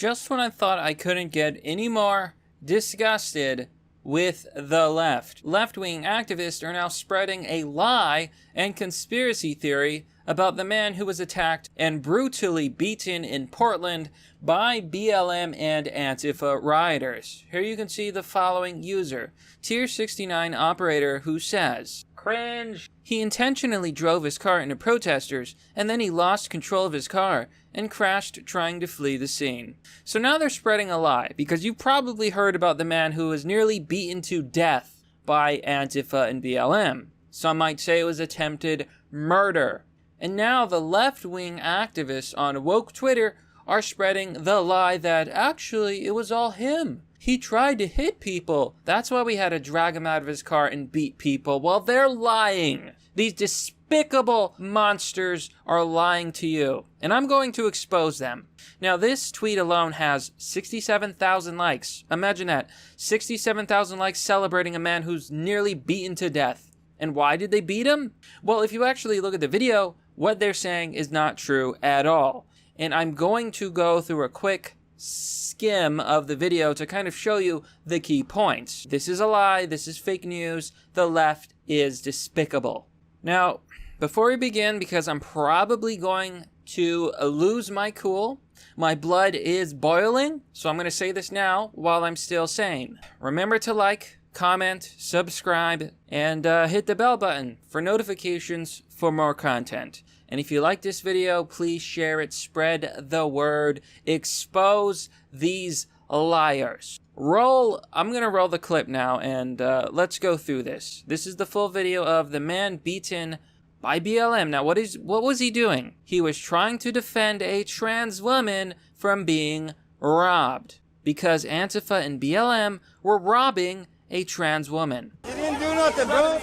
Just when I thought I couldn't get any more disgusted with the left, left-wing activists are now spreading a lie and conspiracy theory about the man who was attacked and brutally beaten in Portland by BLM and ANTIFA rioters. Here you can see the following user, Tier 69 operator, who says, "Cringe." He intentionally drove his car into protesters, and then he lost control of his car and crashed trying to flee the scene. So now they're spreading a lie, because you probably heard about the man who was nearly beaten to death by ANTIFA and BLM. Some might say it was attempted murder. And now the left-wing activists on woke Twitter are spreading the lie that actually it was all him. He tried to hit people. That's why we had to drag him out of his car and beat people. Well, they're lying. These despicable monsters are lying to you. And I'm going to expose them. Now, this tweet alone has 67,000 likes. Imagine that. 67,000 likes celebrating a man who's nearly beaten to death. And why did they beat him? Well, if you actually look at the video, what they're saying is not true at all. And I'm going to go through a quick skim of the video to kind of show you the key points. This is a lie. This is fake news. The left is despicable. Now, before we begin, because I'm probably going to lose my cool, my blood is boiling, so I'm going to say this now while I'm still sane. Remember to like, comment, subscribe, and hit the bell button for notifications for more content. And if you like this video, please share it, spread the word, expose these liars. I'm going to roll the clip now, and let's go through this. This is the full video of the man beaten by BLM. Now, what was he doing? He was trying to defend a trans woman from being robbed, because Antifa and BLM were robbing a trans woman. You didn't do nothing, bro.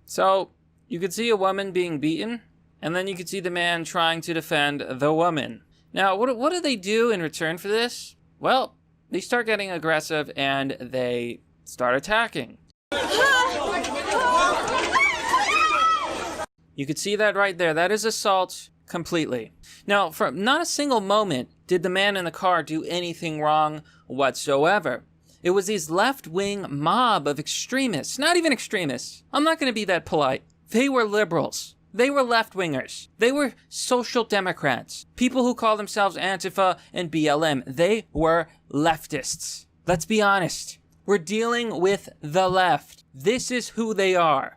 So, you could see a woman being beaten, and then you could see the man trying to defend the woman. Now, what do they do in return for this? Well, they start getting aggressive, and they start attacking. You could see that right there. That is assault completely. Now, for not a single moment did the man in the car do anything wrong whatsoever. It was these left-wing mob of extremists. Not even extremists. I'm not going to be that polite. They were liberals. They were left-wingers. They were social democrats. People who call themselves Antifa and BLM. They were leftists. Let's be honest. We're dealing with the left. This is who they are.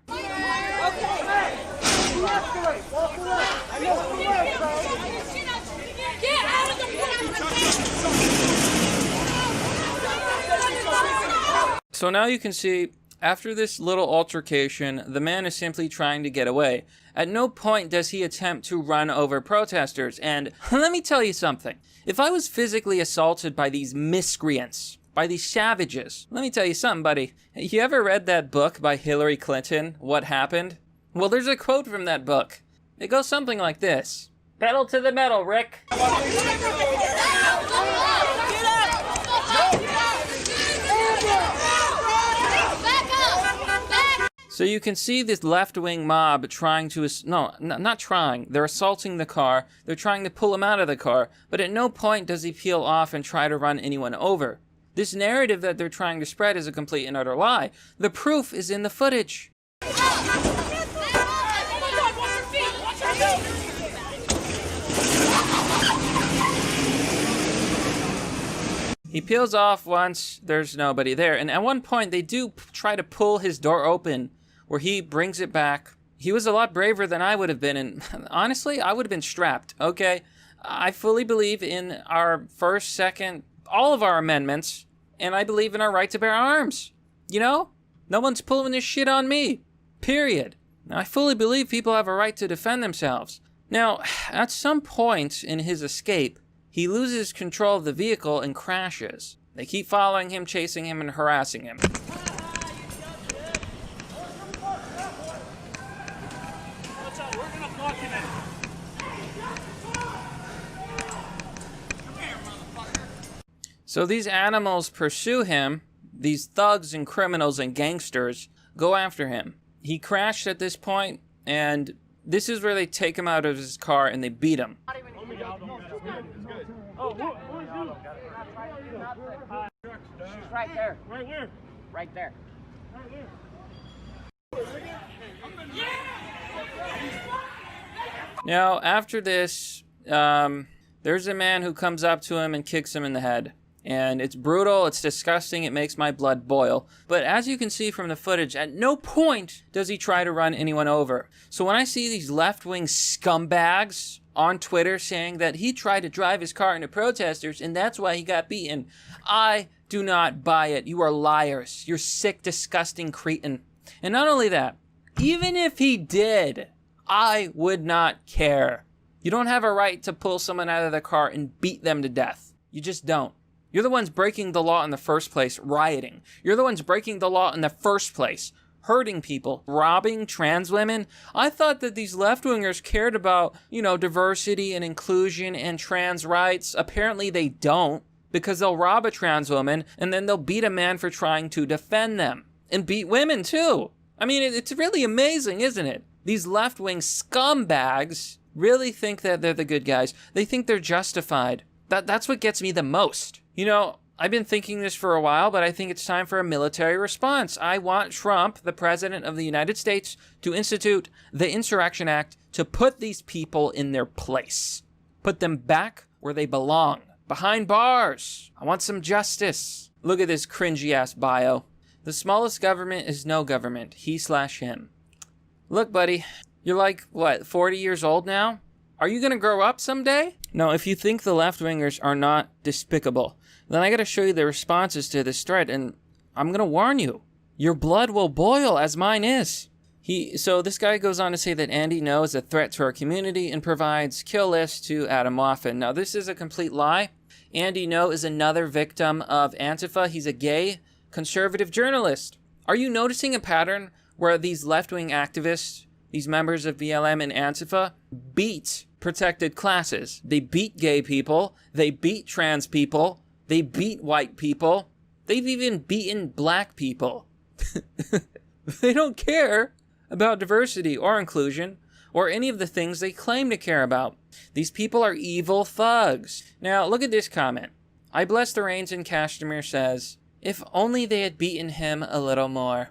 So now you can see, after this little altercation, the man is simply trying to get away. At no point does he attempt to run over protesters. And let me tell you something. If I was physically assaulted by these miscreants, by these savages, let me tell you something, buddy. You ever read that book by Hillary Clinton, What Happened? Well, there's a quote from that book. It goes something like this. Pedal to the metal, Rick. So you can see this left-wing mob trying to, not trying, they're assaulting the car, they're trying to pull him out of the car, but at no point does he peel off and try to run anyone over. This narrative that they're trying to spread is a complete and utter lie. The proof is in the footage. He peels off once there's nobody there, and at one point they do try to pull his door open, where he brings it back. He was a lot braver than I would have been, and honestly, I would have been strapped, okay? I fully believe in our First, Second, all of our amendments, and I believe in our right to bear arms. You know? No one's pulling this shit on me. Period. Now, I fully believe people have a right to defend themselves. Now, at some point in his escape, he loses control of the vehicle and crashes. They keep following him, chasing him, and harassing him. So these animals pursue him, these thugs and criminals and gangsters go after him. He crashed at this point, and this is where they take him out of his car and they beat him. She's right there. Right where? Right there. Now, after this, there's a man who comes up to him and kicks him in the head. And it's brutal, it's disgusting, it makes my blood boil. But as you can see from the footage, at no point does he try to run anyone over. So when I see these left-wing scumbags on Twitter saying that he tried to drive his car into protesters and that's why he got beaten, I do not buy it. You are liars. You're sick, disgusting cretin. And not only that, even if he did, I would not care. You don't have a right to pull someone out of their car and beat them to death. You just don't. You're the ones breaking the law in the first place, rioting. You're the ones breaking the law in the first place, hurting people, robbing trans women. I thought that these left-wingers cared about, diversity and inclusion and trans rights. Apparently they don't, because they'll rob a trans woman and then they'll beat a man for trying to defend them. And beat women too. I mean, it's really amazing, isn't it? These left-wing scumbags really think that they're the good guys. They think they're justified. That's what gets me the most. I've been thinking this for a while, but I think it's time for a military response. I want Trump, the president of the United States, to institute the Insurrection Act to put these people in their place. Put them back where they belong. Behind bars. I want some justice. Look at this cringy-ass bio. The smallest government is no government. He/him. Look, buddy, you're like, 40 years old now? Are you gonna grow up someday? No, if you think the left-wingers are not despicable, then I gotta show you the responses to this threat, and I'm gonna warn you. Your blood will boil, as mine is. So this guy goes on to say that Andy No is a threat to our community and provides kill lists to Adam Moffat. Now, this is a complete lie. Andy No is another victim of Antifa. He's a gay, conservative journalist. Are you noticing a pattern where these left-wing activists, these members of BLM and ANTIFA, beat protected classes? They beat gay people, they beat trans people, they beat white people, they've even beaten black people. They don't care about diversity or inclusion or any of the things they claim to care about. These people are evil thugs. Now, look at this comment. I Bless the Reins in Kashmir says, if only they had beaten him a little more.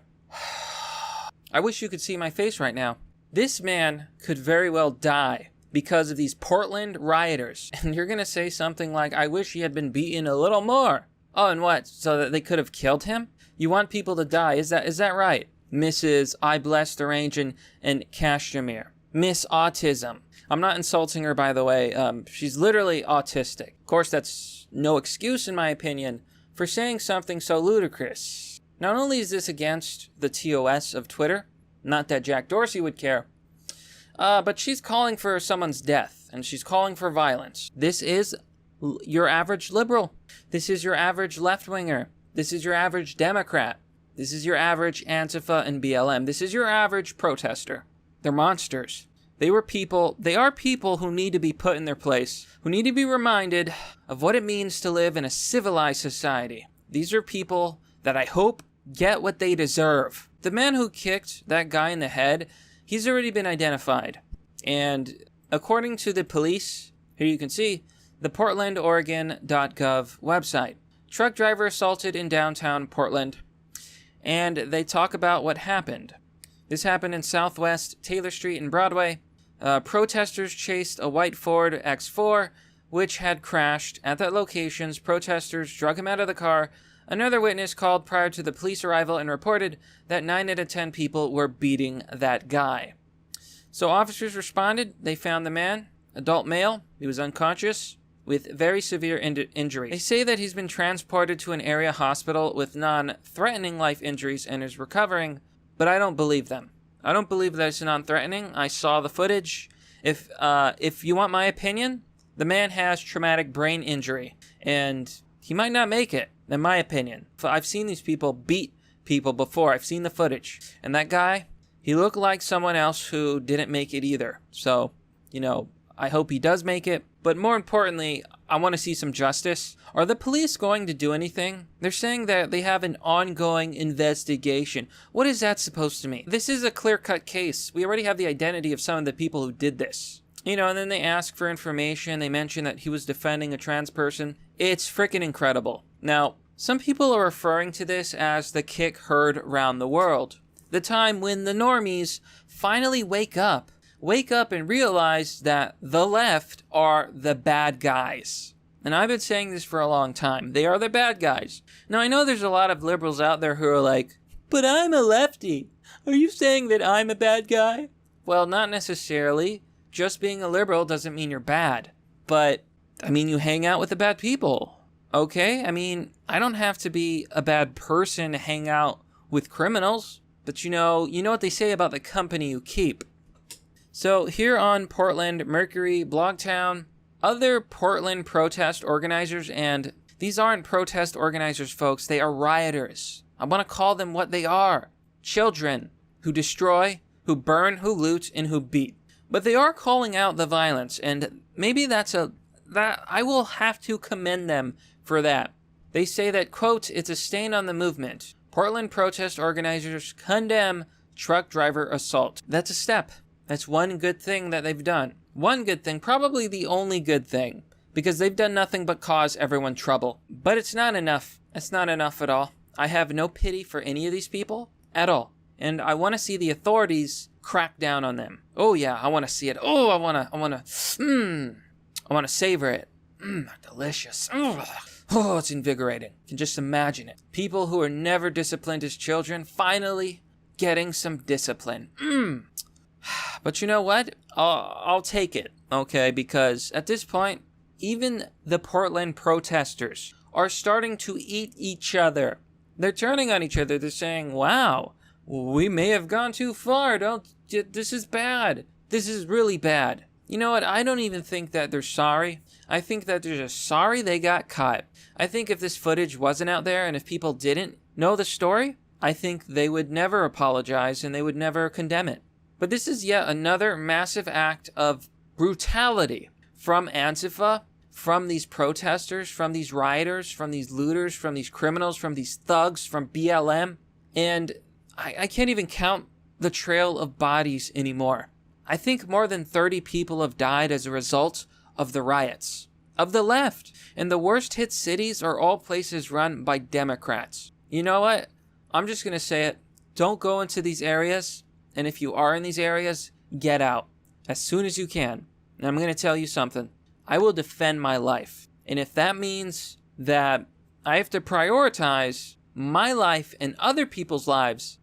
I wish you could see my face right now. This man could very well die because of these Portland rioters. And you're going to say something like, I wish he had been beaten a little more. Oh, and what? So that they could have killed him? You want people to die. Is that right? Mrs. I Bless the Range and Kashmir. Miss Autism. I'm not insulting her, by the way. She's literally autistic. Of course, that's no excuse, in my opinion, for saying something so ludicrous. Not only is this against the TOS of Twitter, not that Jack Dorsey would care, but she's calling for someone's death, and she's calling for violence. This is your average liberal. This is your average left-winger. This is your average Democrat. This is your average Antifa and BLM. This is your average protester. They're monsters. They are people who need to be put in their place, who need to be reminded of what it means to live in a civilized society. These are people that I hope get what they deserve. The man who kicked that guy in the head, he's already been identified. And according to the police, here you can see, the portlandoregon.gov website. Truck driver assaulted in downtown Portland. And they talk about what happened. This happened in Southwest Taylor Street and Broadway. Protesters chased a white Ford X4, which had crashed. At that location, protesters drug him out of the car. Another witness called prior to the police arrival and reported that 9 out of 10 people were beating that guy. So officers responded. They found the man, adult male. He was unconscious with very severe injuries. They say that he's been transported to an area hospital with non-threatening life injuries and is recovering, but I don't believe them. I don't believe that it's non-threatening. I saw the footage. If you want my opinion, the man has traumatic brain injury, and he might not make it, in my opinion. I've seen these people beat people before. I've seen the footage. And that guy, he looked like someone else who didn't make it either. So, I hope he does make it. But more importantly, I want to see some justice. Are the police going to do anything? They're saying that they have an ongoing investigation. What is that supposed to mean? This is a clear-cut case. We already have the identity of some of the people who did this. You know, and then they ask for information. They mention that he was defending a trans person. It's freaking incredible. Now, some people are referring to this as the kick heard around the world. The time when the normies finally wake up and realize that the left are the bad guys. And I've been saying this for a long time. They are the bad guys. Now, I know there's a lot of liberals out there who are like, but I'm a lefty. Are you saying that I'm a bad guy? Well, not necessarily. Just being a liberal doesn't mean you're bad. But, I mean, you hang out with the bad people. Okay? I mean, I don't have to be a bad person to hang out with criminals. But you know what they say about the company you keep. So here on Portland, Mercury, Blogtown, other Portland protest organizers, and these aren't protest organizers, folks, they are rioters. I want to call them what they are. Children who destroy, who burn, who loot, and who beat. But they are calling out the violence, and maybe that I will have to commend them for that. They say that, quote, it's a stain on the movement. Portland protest organizers condemn truck driver assault. That's a step. That's one good thing that they've done. One good thing, probably the only good thing, because they've done nothing but cause everyone trouble. But it's not enough. It's not enough at all. I have no pity for any of these people at all. And I want to see the authorities crack down on them. Oh yeah, I want to see it. Oh, I want to savor it. Delicious. Oh, it's invigorating. You can just imagine it. People who are never disciplined as children finally getting some discipline. But you know what? I'll take it, okay? Because at this point, even the Portland protesters are starting to eat each other. They're turning on each other. They're saying, wow, we may have gone too far. This is bad. This is really bad. You know what? I don't even think that they're sorry. I think that they're just sorry they got caught. I think if this footage wasn't out there and if people didn't know the story, I think they would never apologize and they would never condemn it. But this is yet another massive act of brutality from Antifa, from these protesters, from these rioters, from these looters, from these criminals, from these thugs, from BLM. And I can't even count the trail of bodies anymore. I think more than 30 people have died as a result of the riots. Of the left. And the worst hit cities are all places run by Democrats. You know what? I'm just going to say it. Don't go into these areas. And if you are in these areas, get out as soon as you can. And I'm going to tell you something. I will defend my life. And if that means that I have to prioritize my life and other people's lives,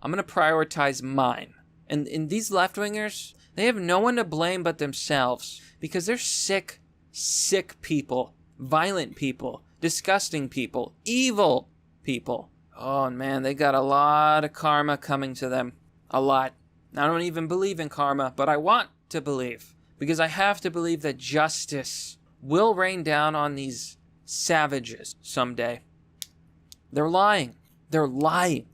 I'm going to prioritize mine. And these left-wingers, they have no one to blame but themselves. Because they're sick people. Violent people. Disgusting people. Evil people. Oh, man, they got a lot of karma coming to them. A lot. I don't even believe in karma, but I want to believe. Because I have to believe that justice will rain down on these savages someday. They're lying. They're lying.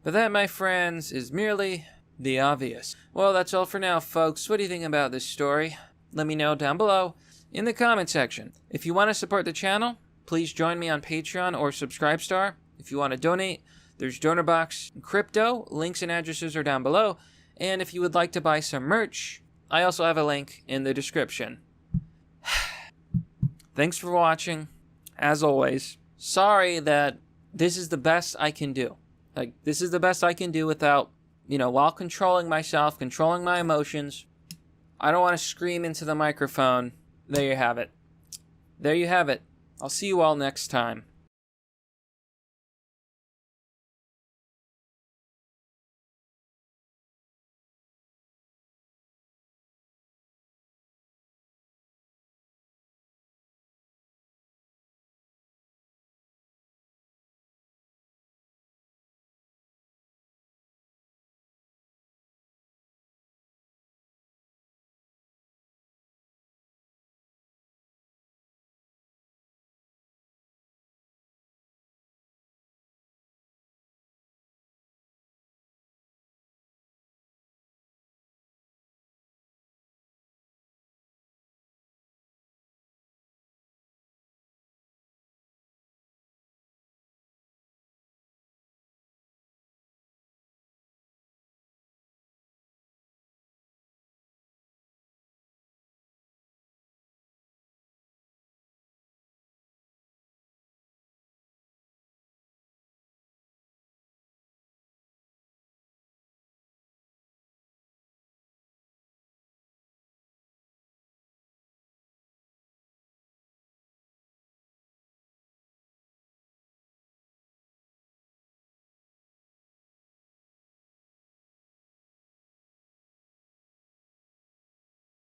But that, my friends, is merely the obvious. Well, that's all for now, folks. What do you think about this story? Let me know down below in the comment section. If you want to support the channel, please join me on Patreon or Subscribestar. If you want to donate, there's DonorBox and Crypto. Links and addresses are down below. And if you would like to buy some merch, I also have a link in the description. Thanks for watching. As always, sorry that this is the best I can do. This is the best I can do without, while controlling myself, controlling my emotions. I don't want to scream into the microphone. There you have it. There you have it. I'll see you all next time.